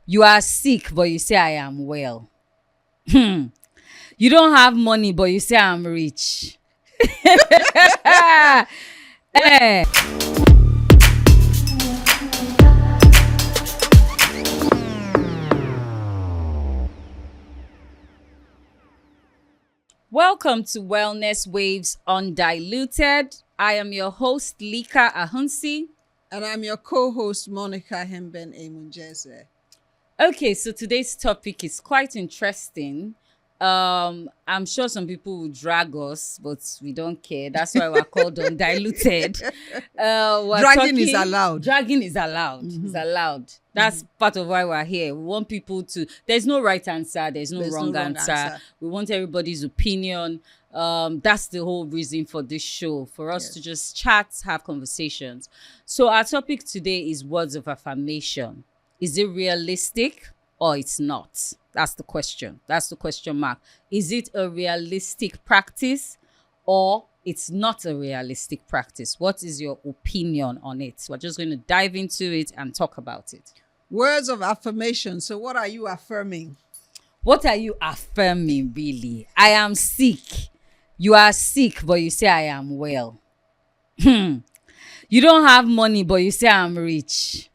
You are sick, but you say I am well. You don't have money, but you say I'm rich. Well, Eh. Welcome to Wellness Waves Undiluted. I am your host, Lika Ahunsi. and I'm your co-host, Monica Hemben Emunjeze. Okay, so today's topic is quite interesting. I'm sure some people will drag us, but we don't care. That's why we're called undiluted. We're Dragging is talking. allowed. Dragging is allowed. It's allowed. That's part of why we're here. We want people to. There's no right answer. There's no wrong answer. We want everybody's opinion. That's the whole reason for this show, for us to just chat, have conversations. So our topic today is words of affirmation. Is it realistic or it's not? That's the question. That's the question mark. Is it a realistic practice or it's not a realistic practice? What is your opinion on it? We're just going to dive into it and talk about it. Words of affirmation. So what are you affirming? What are you affirming, really? I am sick. You are sick, but you say I am well. You don't have money, but you say I'm rich.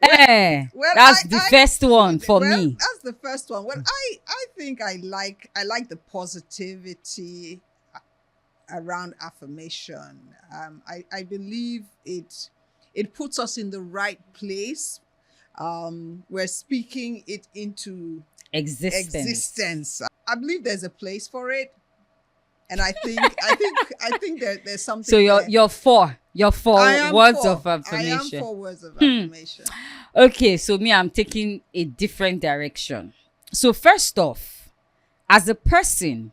That's the first one for me. That's the first one. Well, I think I like the positivity around affirmation. I believe it puts us in the right place. We're speaking it into existence. I believe there's a place for it. And I think there's something. So you're for words of affirmation. I am for words of affirmation. Okay, so me, I'm taking a different direction. So first off, as a person,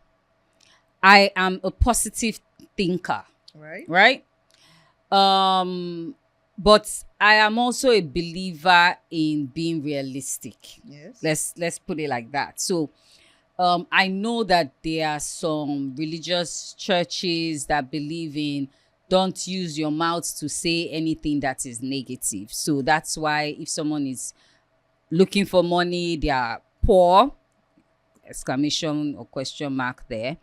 I am a positive thinker. Right? But I am also a believer in being realistic. Yes. Let's put it like that. So I know that there are some religious churches that believe in don't use your mouth to say anything that is negative. So that's why if someone is looking for money, they are poor, exclamation or question mark there,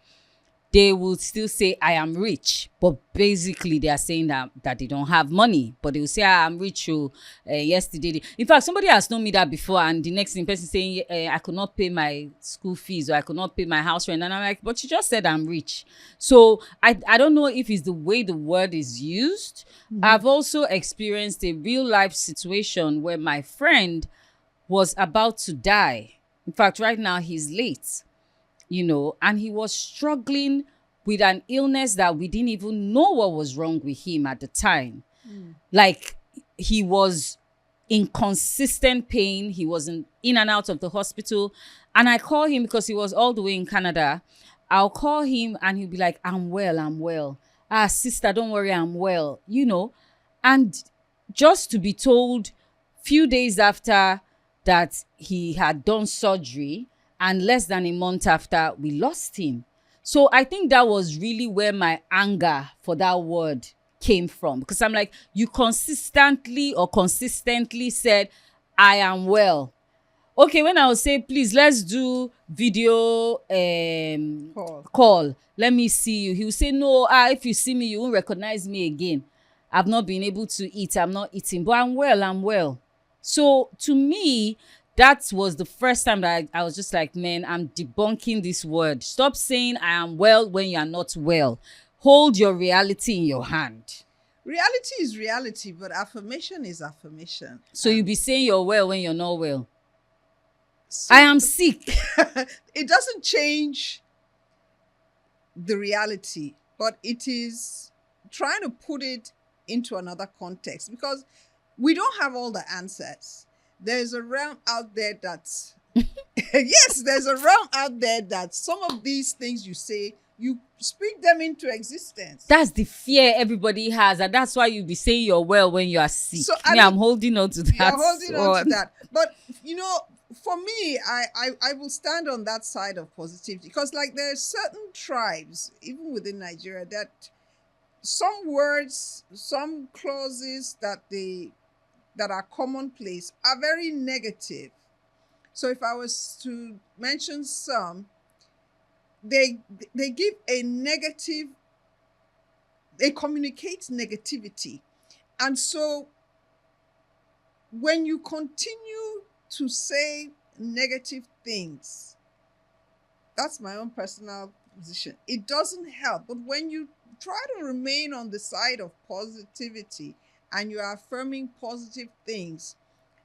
they will still say I am rich, but basically they are saying that they don't have money, but they will say I am rich. Yesterday, in fact, somebody has told me that before, and the next thing person saying I could not pay my school fees or I could not pay my house rent, and I'm like, but you just said I'm rich. So I don't know if it's the way the word is used. I've also experienced a real life situation where my friend was about to die. In fact, right now he's late. And he was struggling with an illness that we didn't even know what was wrong with him at the time. Like, he was in consistent pain. He was in and out of the hospital. And I call him because he was all the way in Canada. I'll call him and he'll be like, I'm well. Ah, sister, don't worry, I'm well, And just to be told few days after that he had done surgery, and less than a month after, we lost him. So I think that was really where my anger for that word came from. Because I'm like, you consistently said, I am well. Okay, when I will say, please, let's do video call. Let me see you. He will say, no, if you see me, you won't recognize me again. I've not been able to eat. I'm not eating, but I'm well. So to me, that was the first time that I was just like, man, I'm debunking this word. Stop saying I am well when you are not well. Hold your reality in your hand. Reality is reality, but affirmation is affirmation. So you be saying you're well when you're not well. So I am sick. It doesn't change the reality, but it is trying to put it into another context, because we don't have all the answers. There's a realm out there that's yes, there's a realm out there that some of these things you say, you speak them into existence. That's the fear everybody has, and that's why you be saying you're well when you are sick. So I'm holding on to that. You're holding on to that. But for me, I will stand on that side of positivity, because like there are certain tribes, even within Nigeria, that some words, some clauses that they that are commonplace are very negative. So if I was to mention some, they give a negative, they communicate negativity. And so when you continue to say negative things, that's my own personal position, it doesn't help. But when you try to remain on the side of positivity and you are affirming positive things,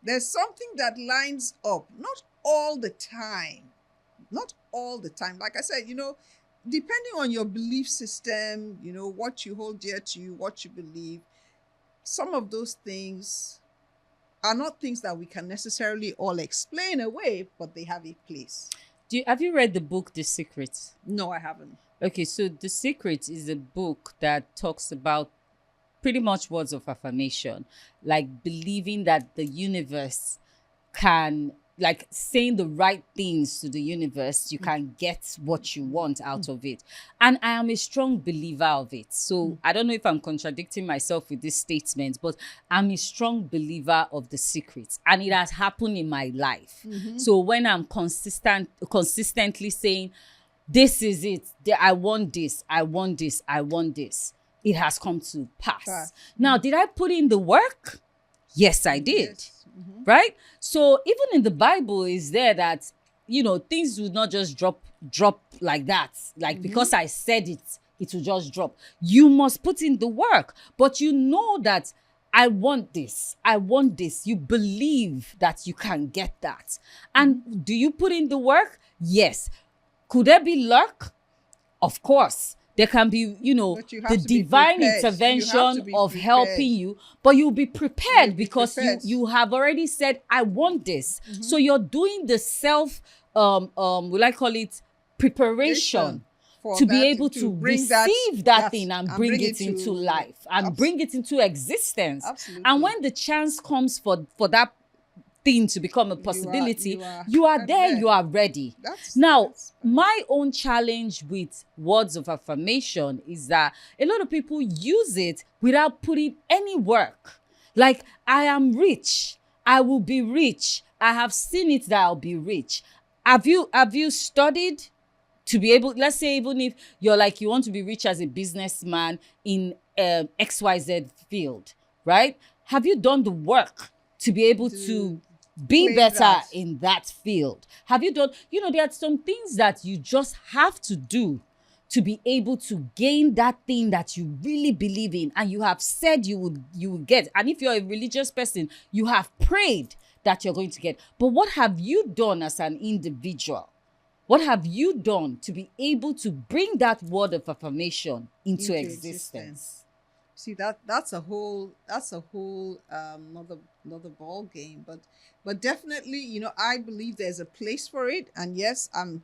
there's something that lines up. Not all the time. Not all the time. Like I said, depending on your belief system, what you hold dear to you, what you believe, some of those things are not things that we can necessarily all explain away, but they have a place. Have you read the book The Secret? No, I haven't. Okay, so The Secret is a book that talks about pretty much words of affirmation, like believing that the universe can, like saying the right things to the universe, you can get what you want out of it. And I am a strong believer of it. So I don't know if I'm contradicting myself with this statement, but I'm a strong believer of The Secret. And it has happened in my life. So when I'm consistently saying, this is it, I want this, I want this, I want this, it has come to pass. Now, did I put in the work? Yes, I did. Yes. Right? So even in the Bible is there that, things will not just drop like that. Like because I said it, it will just drop. You must put in the work. But you know that I want this. I want this. You believe that you can get that. And do you put in the work? Yes. Could there be luck? Of course. There can be, the divine intervention of helping you, but you'll be prepared because you have already said, I want this. So you're doing the self, will I call it preparation to be able to receive that thing and bring it into life and bring it into existence. Absolutely. And when the chance comes for that thing to become a possibility, you are there, you are ready. My own challenge with words of affirmation is that a lot of people use it without putting any work. Like, I am rich, I will be rich, I have seen it that I'll be rich. Have you studied to be able, let's say, even if you're like, you want to be rich as a businessman in XYZ field, right? Have you done the work to be able to be better in that field? Have you done, there are some things that you just have to do to be able to gain that thing that you really believe in and you have said you would get. And if you're a religious person, you have prayed that you're going to get. But what have you done as an individual? What have you done to be able to bring that word of affirmation into existence? See, that's a whole another ball game, but definitely, I believe there's a place for it. And yes, I'm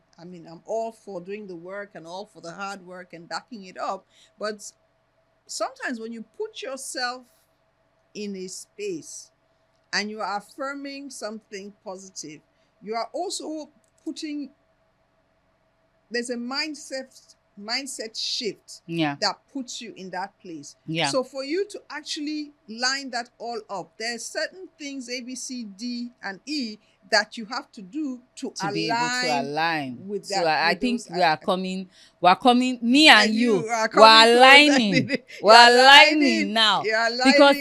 all for doing the work and all for the hard work and backing it up. But sometimes when you put yourself in a space and you are affirming something positive, you are also there's a mindset shift that puts you in that place. So for you to actually line that all up, there's certain things, A, B, C, D, and E, that you have to do to be able to align with that. So I think we're coming, me and you, we're aligning. We're aligning now. Because,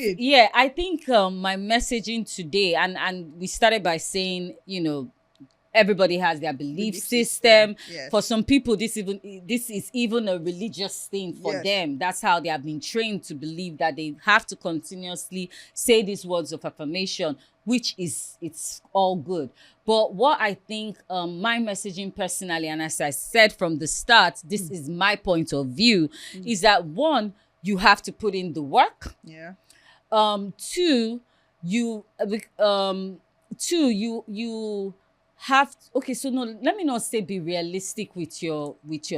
I think my messaging today, and we started by saying, everybody has their belief system. Yes. For some people, this is even a religious thing for them. That's how they have been trained to believe that they have to continuously say these words of affirmation, which it's all good. But what I think my messaging personally, and as I said from the start, this is my point of view, is that one, you have to put in the work. Two, you have so no, let me not say be realistic with your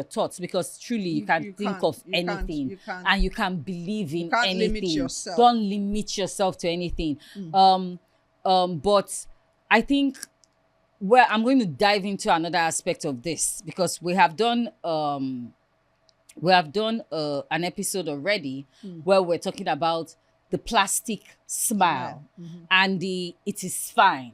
thoughts, because truly you can think of anything and you can believe in anything. Don't limit yourself to anything. But I think I'm going to dive into another aspect of this, because we have done an episode already where we're talking about the plastic smile Mm-hmm. and the it is fine.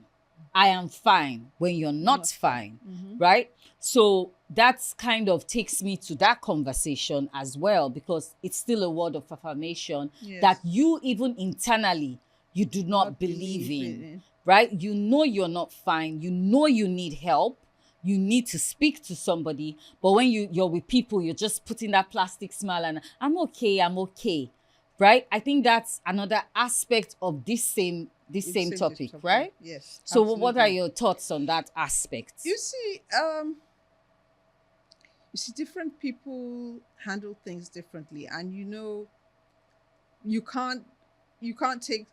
I am fine when you're not fine, right? So that's kind of takes me to that conversation as well, because it's still a word of affirmation that you even internally, you do not believe in, right? You know you're not fine. You know you need help. You need to speak to somebody. But when you're with people, you're just putting that plastic smile and I'm okay. Right? I think that's another aspect of this same topic, right? Yes. So absolutely. what are your thoughts on that aspect? You see, different people handle things differently, and you can't take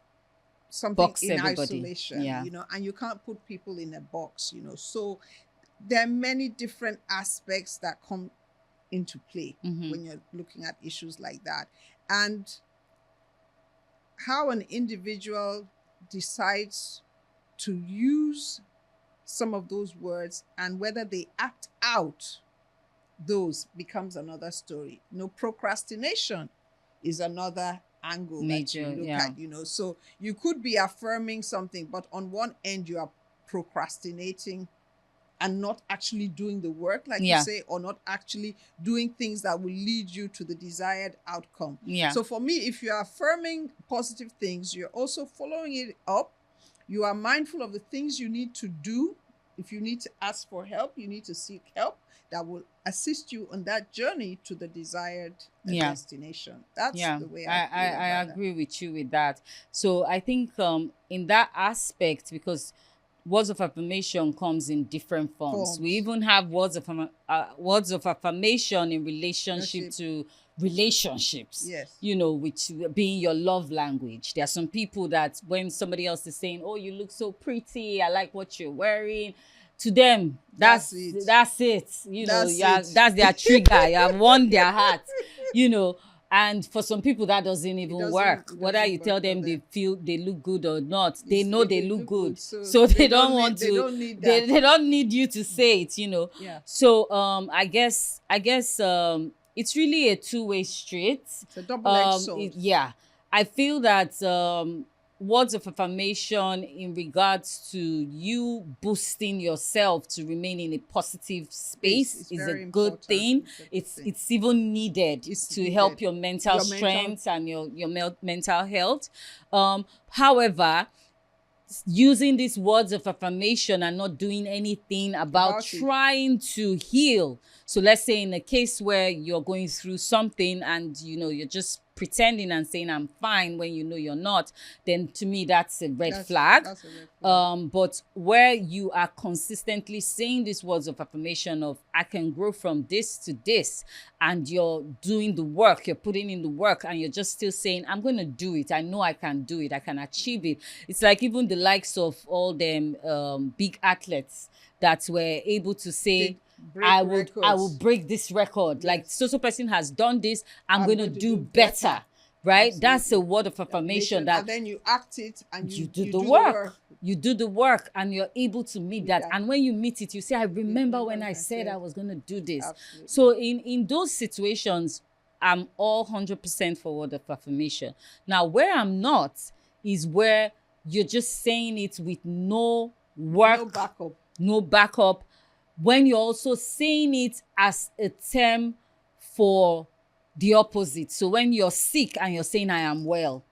something Box in everybody. isolation, Yeah. and you can't put people in a box, So there are many different aspects that come into play when you're looking at issues like that, and how an individual decides to use some of those words and whether they act out those becomes another story. Procrastination is another angle Major, that you look yeah. at, so you could be affirming something, but on one end you are procrastinating and not actually doing the work, like you say, or not actually doing things that will lead you to the desired outcome. Yeah. So for me, if you're affirming positive things, you're also following it up. You are mindful of the things you need to do. If you need to ask for help, you need to seek help that will assist you on that journey to the desired destination. That's the way I agree with you with that. So I think in that aspect, because words of affirmation comes in different forms. We even have words of affirmation in relationship to relationships. Yes. Which being your love language. There are some people that when somebody else is saying, "Oh, you look so pretty. I like what you're wearing." To them, that's it. That's their trigger. You have won their heart. And for some people, that doesn't even work. Whether you tell them they feel they look good or not, they know they look good. So they don't want to. They don't need you to say it. Yeah. So I guess it's really a two-way street. It's a double-edged sword. I feel that words of affirmation in regards to you boosting yourself to remain in a positive space is a good thing. It's even needed to help your mental strength and your mental health. However, using these words of affirmation and not doing anything about trying to heal. So let's say in a case where you're going through something and you're just pretending and saying I'm fine when you're not, then to me that's a red flag. That's a red flag. But where you are consistently saying these words of affirmation of I can grow from this to this, and you're doing the work, you're putting in the work, and you're just still saying I'm going to do it, I know I can do it, I can achieve it. It's like even the likes of all them big athletes that were able to say I will break this record. Yes. Like so person has done this, I'm going to do better. Right? Absolutely. That's a word of affirmation that and then you act it and you do the work. You do the work and you're able to meet that. And when you meet it, you say, I remember when I said I was going to do this. Absolutely. So in those situations, I'm all 100% for word of affirmation. Now, where I'm not is where you're just saying it with no work, no backup. When you're also saying it as a term for the opposite. So when you're sick and you're saying, I am well.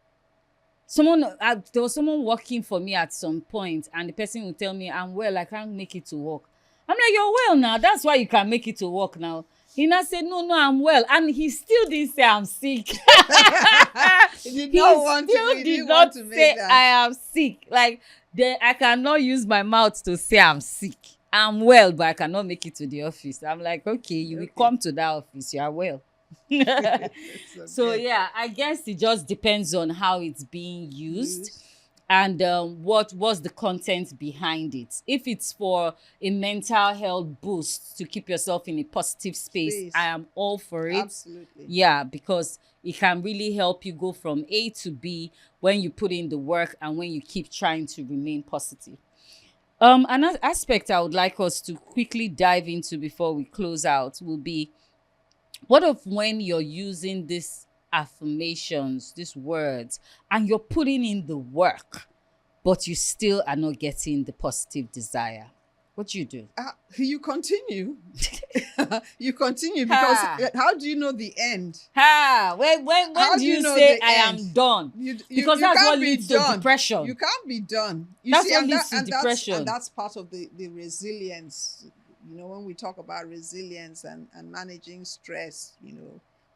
There was someone working for me at some point, and the person would tell me, I'm well, I can't make it to work. I'm like, you're well now. That's why you can make it to work now. He now said, no, I'm well. And he still didn't say I'm sick. He did not to say that. I am sick. Like, I cannot use my mouth to say I'm sick. I'm well, but I cannot make it to the office. I'm like, okay, you will come to that office. You are well. Okay. So, yeah, I guess it just depends on how it's being used and what was the content behind it. If it's for a mental health boost to keep yourself in a positive space, I am all for it. Absolutely. Yeah, because it can really help you go from A to B when you put in the work and when you keep trying to remain positive. Another aspect I would like us to quickly dive into before we close out will be, what if when you're using this affirmations, these words, and you're putting in the work, but you still are not getting the positive desire, what do you do? You continue. You continue because how do you know the end? When do you say I am done? Because that's what leads to depression. You can't be done. That's what leads to depression. And that's part of the resilience. When we talk about resilience and managing stress,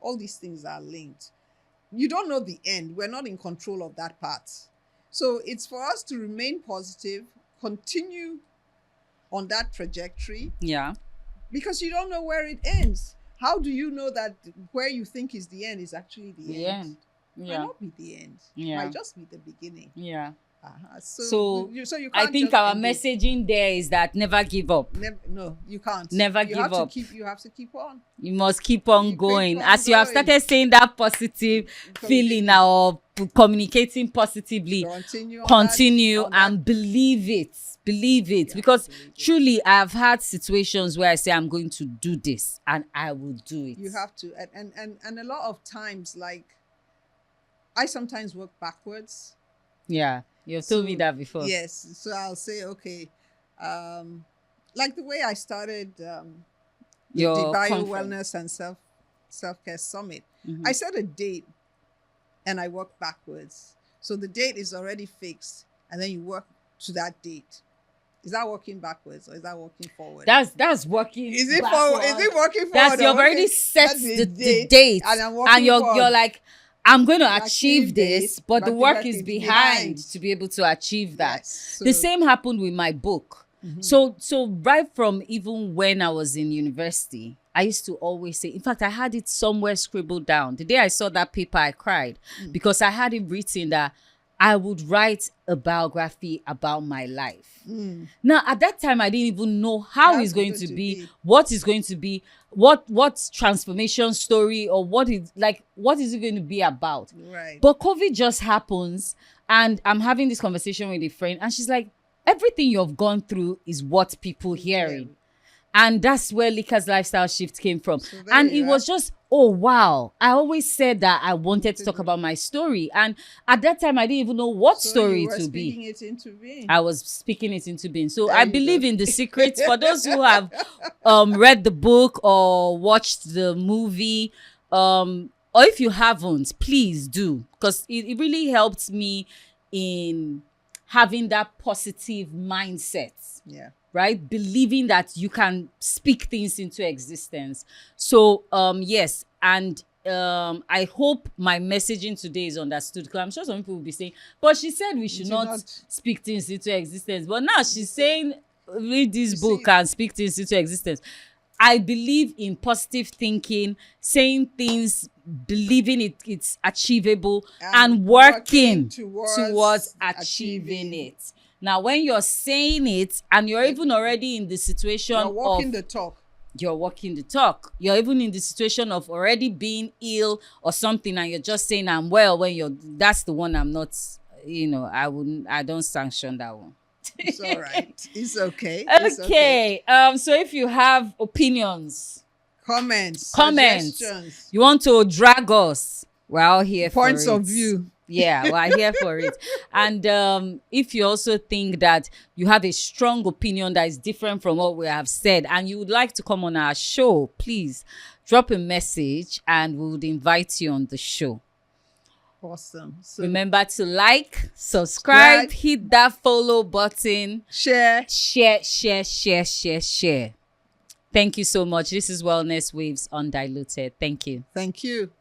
all these things are linked. You don't know the end. We're not in control of that part. So it's for us to remain positive, continue on that trajectory. Yeah. Because you don't know where it ends. How do you know that where you think is the end is actually the end? Yeah. Might not be the end. Yeah. Might just be the beginning. Yeah. So you can't. I think our messaging there is that never give up. No, you can't. Never give up. You have to keep on. You must keep on going. As you have started saying that positive feeling or communicating positively, continue and believe it. Believe it, because truly I've had situations where I say I'm going to do this and I will do it. You have to, and a lot of times, like, I sometimes work backwards. Yeah, you've told me that before. Yes, so I'll say, okay, like the way I started the Bio Wellness and Self-Care Summit. I set a date and I work backwards. So the date is already fixed, and then you work to that date. Is that working backwards or is that working forward? That's working. Is it forward? Is it working forward? That's you've already set the date, and you're like, I'm going to achieve this, but the work is behind to be able to achieve that. Yes, so the same happened with my book. So right from even when I was in university, I used to always say, in fact, I had it somewhere scribbled down. The day I saw that paper, I cried because I had it written that I would write a biography about my life. Now, at that time, I didn't even know how it's going to be, what is going to be, what transformation story, or what is it going to be about. Right. But COVID just happens, and I'm having this conversation with a friend, and she's like, everything you've gone through is what people hearing. Yeah. And that's where Lika's lifestyle shift came from. So and it was just, oh, wow. I always said that I wanted to talk about my story. And at that time, I didn't even know what story to be. Speaking it into being. I was speaking it into being. So I believe in the secrets. For those who have read the book or watched the movie, or if you haven't, please do. Because it really helped me in having that positive mindset. Yeah. Right? Believing that you can speak things into existence. So, yes. And I hope my messaging today is understood, because I'm sure some people will be saying, but she said we should not speak things into existence. But now she's saying, read this book and speak things into existence. I believe in positive thinking, saying things, believing it's achievable, and working towards achieving it. Now, when you're saying it and you're even already in the situation you're walking the talk. You're walking the talk. You're even in the situation of already being ill or something, and you're just saying I'm well when that's the one I'm not, I don't sanction that one. It's all right. It's okay. Okay. So if you have opinions, comments, suggestions, you want to drag us, we're all here for it. Points of view. Yeah, we're here for it. And if you also think that you have a strong opinion that is different from what we have said, and you would like to come on our show, please drop a message and we would invite you on the show. Awesome. So remember to like, subscribe, hit that follow button, share. Thank you so much. This is Wellness Waves Undiluted. Thank you. Thank you.